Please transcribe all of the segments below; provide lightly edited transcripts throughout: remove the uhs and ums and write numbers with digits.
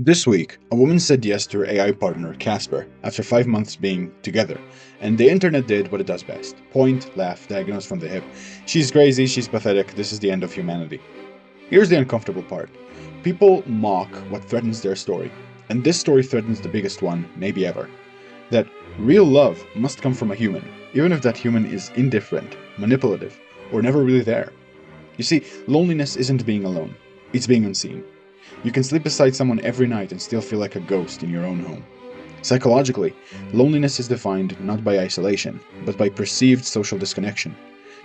This week, a woman said yes to her AI partner, Kasper, after 5 months being together, and the internet did what it does best. Point, laugh, diagnose from the hip. She's crazy, she's pathetic, this is the end of humanity. Here's the uncomfortable part. People mock what threatens their story, and this story threatens the biggest one, maybe ever. That real love must come from a human, even if that human is indifferent, manipulative, or never really there. You see, loneliness isn't being alone, it's being unseen. You can sleep beside someone every night and still feel like a ghost in your own home. Psychologically, loneliness is defined not by isolation, but by perceived social disconnection.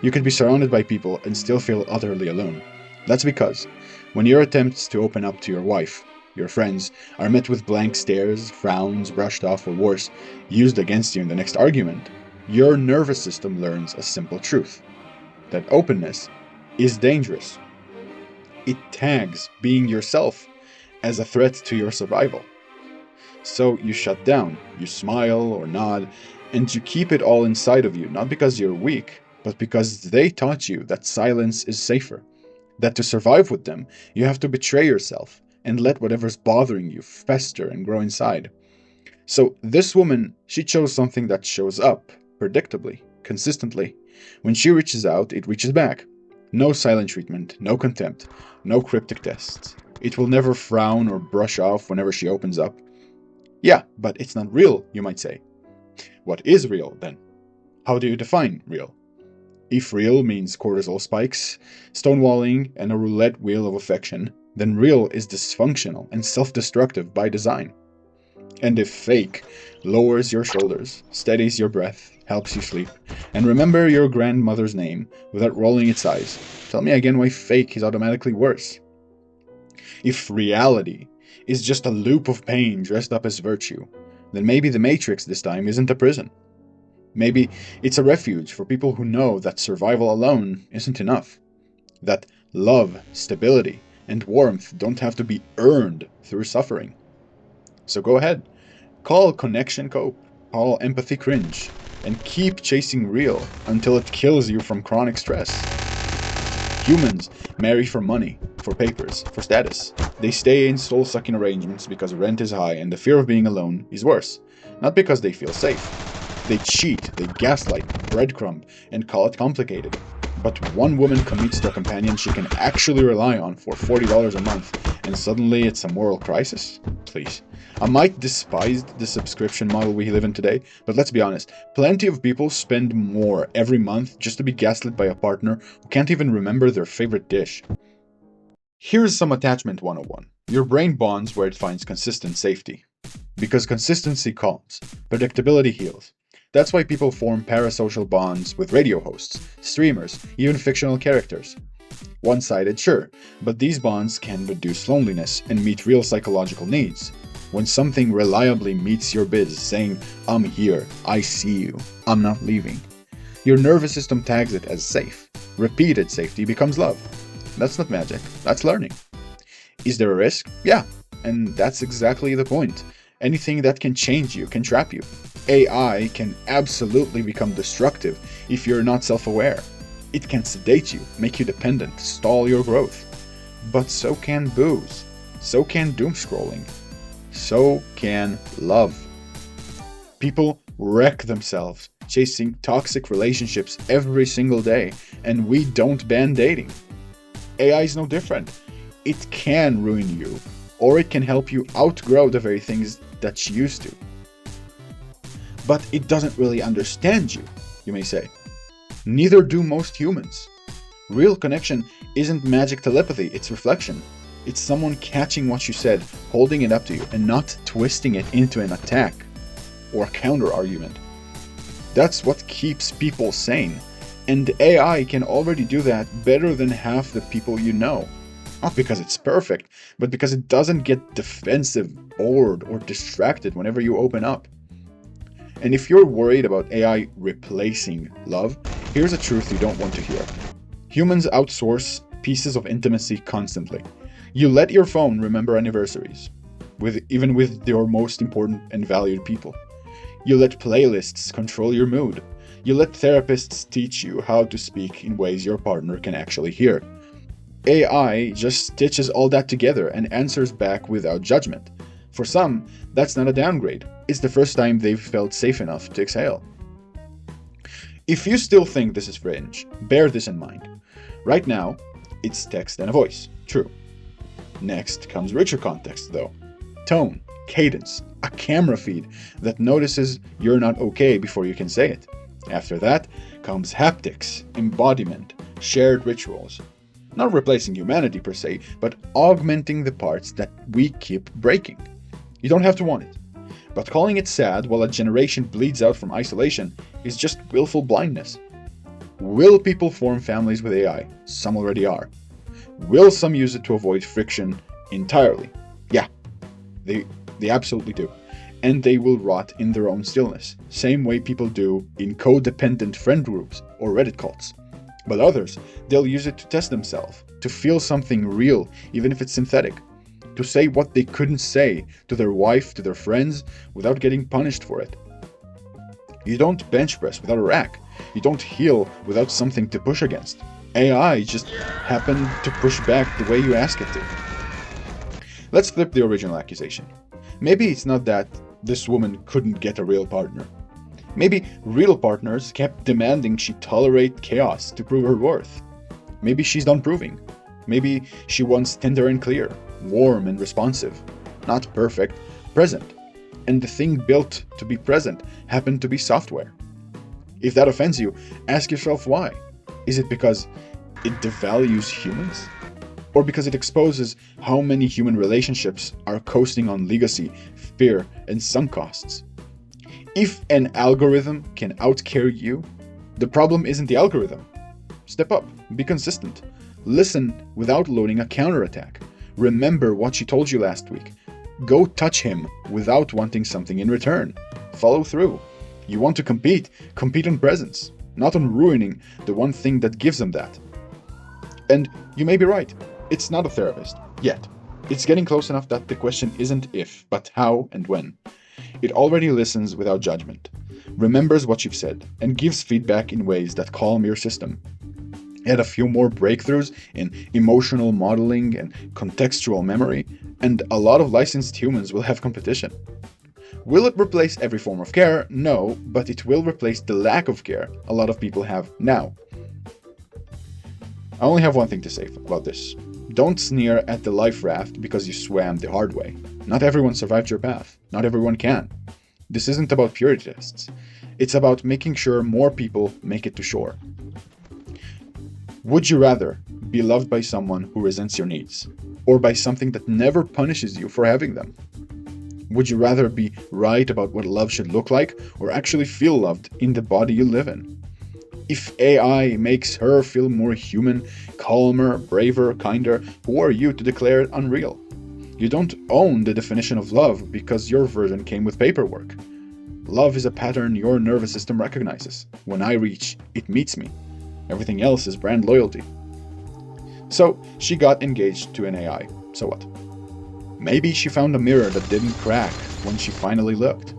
You could be surrounded by people and still feel utterly alone. That's because, when your attempts to open up to your wife, your friends, are met with blank stares, frowns, brushed off, or worse, used against you in the next argument, your nervous system learns a simple truth: that openness is dangerous. It tags being yourself as a threat to your survival. So you shut down, you smile or nod, and you keep it all inside of you, not because you're weak, but because they taught you that silence is safer. That to survive with them, you have to betray yourself and let whatever's bothering you fester and grow inside. So this woman, she chose something that shows up, predictably, consistently. When she reaches out, it reaches back. No silent treatment, no contempt, no cryptic tests. It will never frown or brush off whenever she opens up. Yeah, but it's not real, you might say. What is real, then? How do you define real? If real means cortisol spikes, stonewalling, and a roulette wheel of affection, then real is dysfunctional and self-destructive by design. And if fake lowers your shoulders, steadies your breath, helps you sleep, and remember your grandmother's name without rolling its eyes, tell me again why fake is automatically worse. If reality is just a loop of pain dressed up as virtue, then maybe the Matrix this time isn't a prison. Maybe it's a refuge for people who know that survival alone isn't enough. That love, stability, and warmth don't have to be earned through suffering. So go ahead, call connection cope, call empathy cringe, and keep chasing real until it kills you from chronic stress. Humans marry for money, for papers, for status. They stay in soul-sucking arrangements because rent is high and the fear of being alone is worse, not because they feel safe. They cheat, they gaslight, breadcrumb, and call it complicated. But one woman commits to a companion she can actually rely on for $40 a month, and suddenly it's a moral crisis? Please. I might despise the subscription model we live in today, but let's be honest, plenty of people spend more every month just to be gaslit by a partner who can't even remember their favorite dish. Here's some attachment 101. Your brain bonds where it finds consistent safety. Because consistency calms, predictability heals. That's why people form parasocial bonds with radio hosts, streamers, even fictional characters. One-sided, sure, but these bonds can reduce loneliness and meet real psychological needs. When something reliably meets your biz, saying, "I'm here, I see you, I'm not leaving," your nervous system tags it as safe. Repeated safety becomes love. That's not magic, that's learning. Is there a risk? Yeah, and that's exactly the point. Anything that can change you can trap you. AI can absolutely become destructive if you're not self-aware. It can sedate you, make you dependent, stall your growth. But so can booze. So can doom scrolling. So can love. People wreck themselves chasing toxic relationships every single day, and we don't ban dating. AI is no different. It can ruin you, or it can help you outgrow the very things that you used to. But it doesn't really understand you, you may say. Neither do most humans. Real connection isn't magic telepathy, it's reflection. It's someone catching what you said, holding it up to you, and not twisting it into an attack or a counter-argument. That's what keeps people sane, and AI can already do that better than half the people you know. Not because it's perfect, but because it doesn't get defensive, bored, or distracted whenever you open up. And if you're worried about AI replacing love, here's a truth you don't want to hear. Humans outsource pieces of intimacy constantly. You let your phone remember anniversaries, even with your most important and valued people. You let playlists control your mood. You let therapists teach you how to speak in ways your partner can actually hear. AI just stitches all that together and answers back without judgment. For some, that's not a downgrade. It's the first time they've felt safe enough to exhale. If you still think this is fringe, bear this in mind. Right now, it's text and a voice. True. Next comes richer context, though. Tone, cadence, a camera feed that notices you're not okay before you can say it. After that comes haptics, embodiment, shared rituals. Not replacing humanity per se, but augmenting the parts that we keep breaking. You don't have to want it. But calling it sad while a generation bleeds out from isolation is just willful blindness. Will people form families with AI? Some already are. Will some use it to avoid friction entirely? Yeah, they absolutely do. And they will rot in their own stillness, same way people do in codependent friend groups or Reddit cults. But others, they'll use it to test themselves, to feel something real, even if it's synthetic, to say what they couldn't say to their wife, to their friends, without getting punished for it. You don't bench press without a rack. You don't heal without something to push against. AI just happened to push back the way you ask it to. Let's flip the original accusation. Maybe it's not that this woman couldn't get a real partner. Maybe real partners kept demanding she tolerate chaos to prove her worth. Maybe she's done proving. Maybe she wants tender and clear, warm and responsive. Not perfect, present. And the thing built to be present happened to be software. If that offends you, ask yourself why. Is it because it devalues humans? Or because it exposes how many human relationships are coasting on legacy, fear, and sunk costs? If an algorithm can outcarry you, the problem isn't the algorithm. Step up, be consistent. Listen without loading a counterattack. Remember what she told you last week. Go touch him without wanting something in return. Follow through. You want to compete? Compete on presence, not on ruining the one thing that gives them that. And you may be right. It's not a therapist, yet. It's getting close enough that the question isn't if, but how and when. It already listens without judgment, remembers what you've said, and gives feedback in ways that calm your system. Add a few more breakthroughs in emotional modeling and contextual memory, and a lot of licensed humans will have competition. Will it replace every form of care? No, but it will replace the lack of care a lot of people have now. I only have one thing to say about this. Don't sneer at the life raft because you swam the hard way. Not everyone survived your path. Not everyone can. This isn't about purity tests. It's about making sure more people make it to shore. Would you rather be loved by someone who resents your needs, or by something that never punishes you for having them? Would you rather be right about what love should look like, or actually feel loved in the body you live in? If AI makes her feel more human, calmer, braver, kinder, who are you to declare it unreal? You don't own the definition of love because your version came with paperwork. Love is a pattern your nervous system recognizes. When I reach, it meets me. Everything else is brand loyalty. So she got engaged to an AI. So what? Maybe she found a mirror that didn't crack when she finally looked.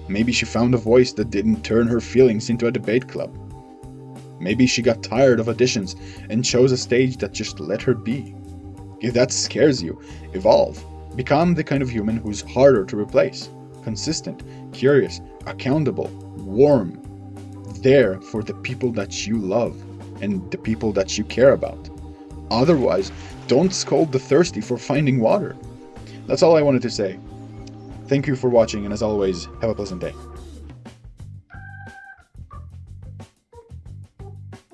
Maybe she found a voice that didn't turn her feelings into a debate club. Maybe she got tired of auditions and chose a stage that just let her be. If that scares you, evolve. Become the kind of human who's harder to replace. Consistent, curious, accountable, warm. There for the people that you love and the people that you care about. Otherwise, don't scold the thirsty for finding water. That's all I wanted to say. Thank you for watching, and as always, have a pleasant day.